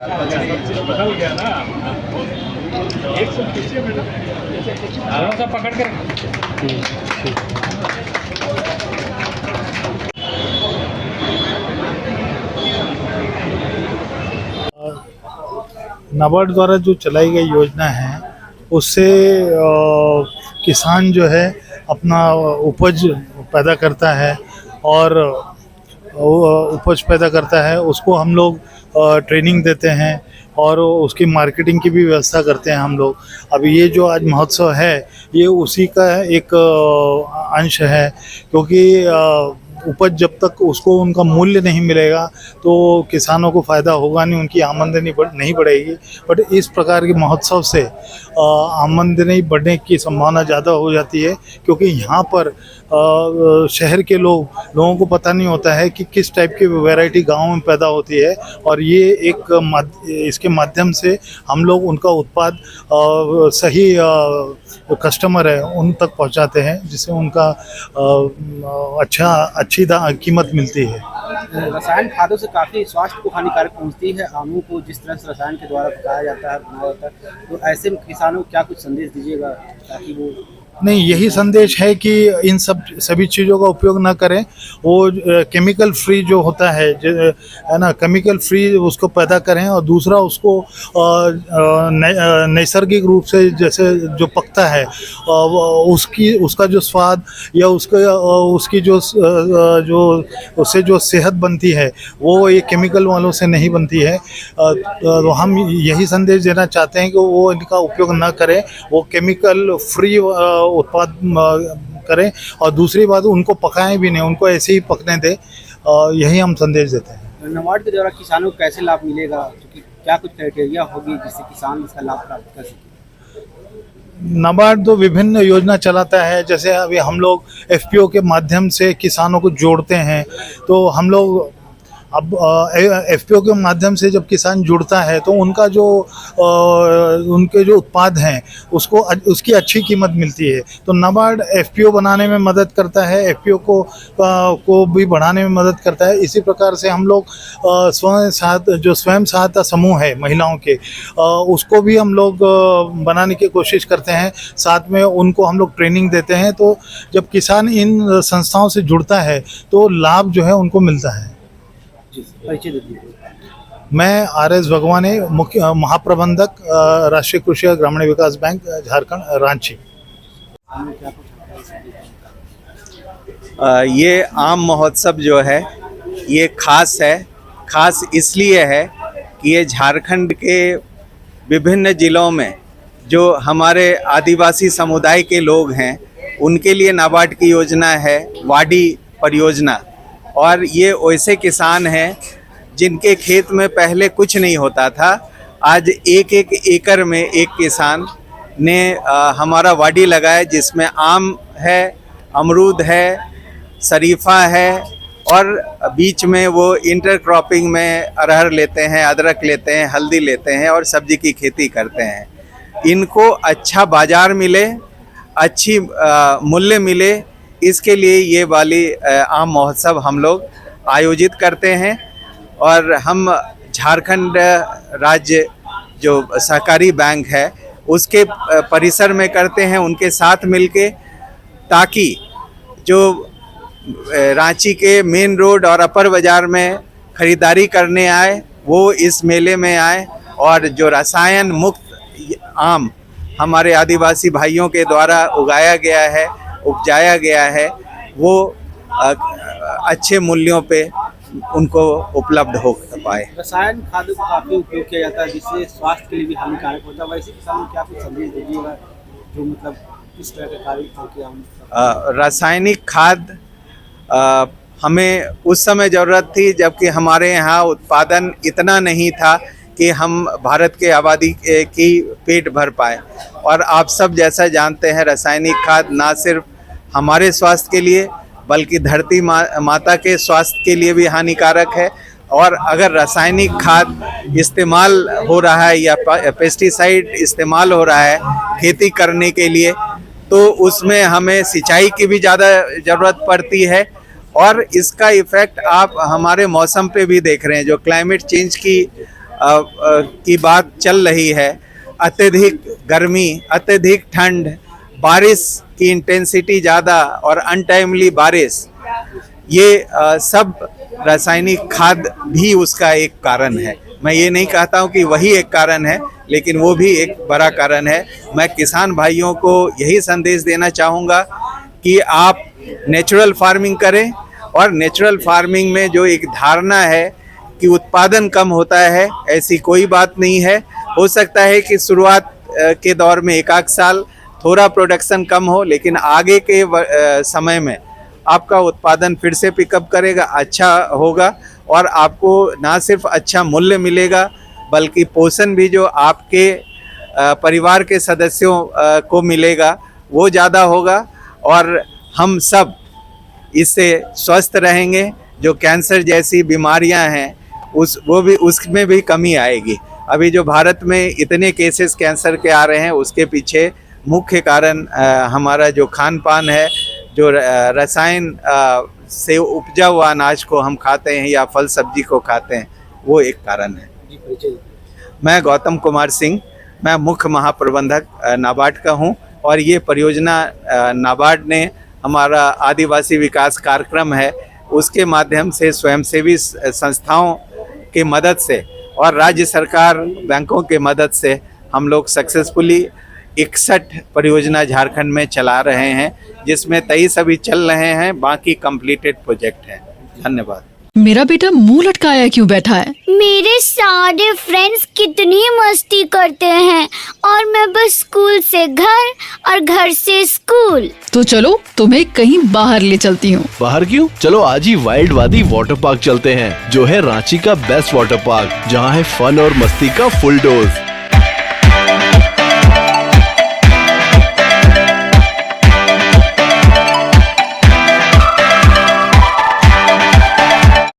बदल गया ना। एक सौ पीछे में थोड़ा सा पकड़ के नाबार्ड द्वारा जो चलाई गई योजना है उससे किसान जो है अपना उपज पैदा करता है और उपज पैदा करता है उसको हम लोग ट्रेनिंग देते हैं और उसकी मार्केटिंग की भी व्यवस्था करते हैं हम लोग। अब ये जो आज महोत्सव है ये उसी का एक अंश है, क्योंकि उपज जब तक उसको उनका मूल्य नहीं मिलेगा तो किसानों को फ़ायदा होगा नहीं, उनकी आमदनी नहीं बढ़ेगी। बट इस प्रकार के महोत्सव से आमदनी बढ़ने की संभावना ज़्यादा हो जाती है, क्योंकि यहाँ पर शहर के लोगों को पता नहीं होता है कि किस टाइप की वैरायटी गांव में पैदा होती है, और ये इसके माध्यम से हम लोग उनका उत्पाद सही कस्टमर है उन तक पहुंचाते हैं, जिससे उनका अच्छी कीमत मिलती है। रसायन खादों से काफ़ी स्वास्थ्य को हानिकारक पहुंचती है आमों को, जिस तरह से रसायन के द्वारा पकाया जाता है, बनाया जाता है, तो ऐसे में किसानों को क्या कुछ संदेश दीजिएगा ताकि वो नहीं, यही संदेश है कि इन सभी चीज़ों का उपयोग ना करें। वो केमिकल फ्री जो होता है ना, केमिकल फ्री उसको पैदा करें, और दूसरा उसको नैसर्गिक रूप से जैसे जो पकता है उसका जो स्वाद या उसकी जो उससे जो सेहत बनती है वो ये केमिकल वालों से नहीं बनती है। तो हम यही संदेश देना चाहते हैं कि वो इनका उपयोग ना करें, वो केमिकल फ्री उत्पाद करें, और दूसरी बात उनको पकाएं भी नहीं, उनको ऐसे ही पकने दें। यही हम संदेश देते हैं। नाबार्ड के द्वारा किसानों को कैसे लाभ मिलेगा, क्योंकि क्या कुछ क्राइटेरिया होगी जिससे किसान इसका लाभ प्राप्त कर सके? नाबार्ड तो विभिन्न योजना चलाता है, जैसे अभी हम लोग एफपीओ के माध्यम से किसानों को जोड़ते हैं। तो हम लोग अब एफपीओ के माध्यम से जब किसान जुड़ता है तो उनका जो उनके जो उत्पाद हैं उसकी अच्छी कीमत मिलती है। तो नाबार्ड एफपीओ बनाने में मदद करता है, एफपीओ को भी बढ़ाने में मदद करता है। इसी प्रकार से हम लोग स्वयं सहायता समूह है महिलाओं के, उसको भी हम लोग बनाने की कोशिश करते हैं। साथ में उनको हम लोग ट्रेनिंग देते हैं। तो जब किसान इन संस्थाओं से जुड़ता है तो लाभ जो है उनको मिलता है। परिचय दीजिए। मैं आर.एस. भगवाने, मुख्य महाप्रबंधक, राष्ट्रीय कृषि और ग्रामीण विकास बैंक, झारखंड, रांची। ये आम महोत्सव जो है ये खास है। खास इसलिए है कि ये झारखंड के विभिन्न ज़िलों में जो हमारे आदिवासी समुदाय के लोग हैं उनके लिए नाबार्ड की योजना है वाडी परियोजना। और ये वैसे किसान हैं जिनके खेत में पहले कुछ नहीं होता था। आज एक एक एकड़ में एक किसान ने हमारा वाडी लगाया, जिसमें आम है, अमरूद है, शरीफा है, और बीच में वो इंटरक्रॉपिंग में अरहर लेते हैं, अदरक लेते हैं, हल्दी लेते हैं और सब्जी की खेती करते हैं। इनको अच्छा बाज़ार मिले, अच्छी मूल्य मिले, इसके लिए ये वाली आम महोत्सव हम लोग आयोजित करते हैं। और हम झारखंड राज्य जो सहकारी बैंक है उसके परिसर में करते हैं उनके साथ मिलके, ताकि जो रांची के मेन रोड और अपर बाज़ार में ख़रीदारी करने आए वो इस मेले में आए, और जो रसायन मुक्त आम हमारे आदिवासी भाइयों के द्वारा उपजाया गया है वो अच्छे मूल्यों पे उनको उपलब्ध हो पाए। रसायन खादों का काफ़ी उपयोग किया जाता है जिससे स्वास्थ्य के लिए भी हानिकारक होता है। वैसे किसानों को क्या कुछ संदेश दीजिएगा जो मतलब किस तरह के कार्य किया? रासायनिक खाद हमें उस समय ज़रूरत थी जबकि हमारे यहाँ उत्पादन इतना नहीं था कि हम भारत के आबादी की पेट भर पाए। और आप सब जैसा जानते हैं रासायनिक खाद ना सिर्फ हमारे स्वास्थ्य के लिए बल्कि धरती माता के स्वास्थ्य के लिए भी हानिकारक है। और अगर रासायनिक खाद इस्तेमाल हो रहा है या पेस्टिसाइड इस्तेमाल हो रहा है खेती करने के लिए, तो उसमें हमें सिंचाई की भी ज़्यादा ज़रूरत पड़ती है। और इसका इफ़ेक्ट आप हमारे मौसम पे भी देख रहे हैं। जो क्लाइमेट चेंज की की बात चल रही है, अत्यधिक गर्मी, अत्यधिक ठंड, बारिश की इंटेंसिटी ज़्यादा और अनटाइमली बारिश, ये सब रासायनिक खाद भी उसका एक कारण है। मैं ये नहीं कहता हूँ कि वही एक कारण है, लेकिन वो भी एक बड़ा कारण है। मैं किसान भाइयों को यही संदेश देना चाहूँगा कि आप नेचुरल फार्मिंग करें, और नेचुरल फार्मिंग में जो एक धारणा है कि उत्पादन कम होता है, ऐसी कोई बात नहीं है। हो सकता है कि शुरुआत के दौर में एक आध साल थोड़ा प्रोडक्शन कम हो, लेकिन आगे के समय में आपका उत्पादन फिर से पिकअप करेगा, अच्छा होगा, और आपको ना सिर्फ अच्छा मूल्य मिलेगा बल्कि पोषण भी जो आपके परिवार के सदस्यों को मिलेगा वो ज़्यादा होगा, और हम सब इससे स्वस्थ रहेंगे। जो कैंसर जैसी बीमारियां हैं उसमें भी कमी आएगी। अभी जो भारत में इतने केसेस कैंसर के आ रहे हैं, उसके पीछे मुख्य कारण हमारा जो खान पान है, जो रसायन से उपजा हुआ अनाज को हम खाते हैं या फल सब्जी को खाते हैं, वो एक कारण है। मैं गौतम कुमार सिंह, मैं मुख्य महाप्रबंधक नाबार्ड का हूं, और ये परियोजना नाबार्ड ने हमारा आदिवासी विकास कार्यक्रम है, उसके माध्यम से स्वयंसेवी संस्थाओं की मदद से और राज्य सरकार बैंकों के मदद से हम लोग सक्सेसफुली 61 परियोजना झारखंड में चला रहे हैं, जिसमें 23 अभी चल रहे हैं, बाकी कंप्लीटेड प्रोजेक्ट हैं। धन्यवाद। मेरा बेटा मुंह लटकाया क्यों बैठा है? मेरे सारे फ्रेंड्स कितनी मस्ती करते हैं और मैं बस स्कूल से घर और घर से स्कूल। तो चलो तुम्हें कहीं बाहर ले चलती हूँ। बाहर क्यों? चलो आज ही वाइल्ड वादी वाटर पार्क चलते हैं, जो है रांची का बेस्ट वाटर पार्क, जहाँ है फन और मस्ती का फुल डोज।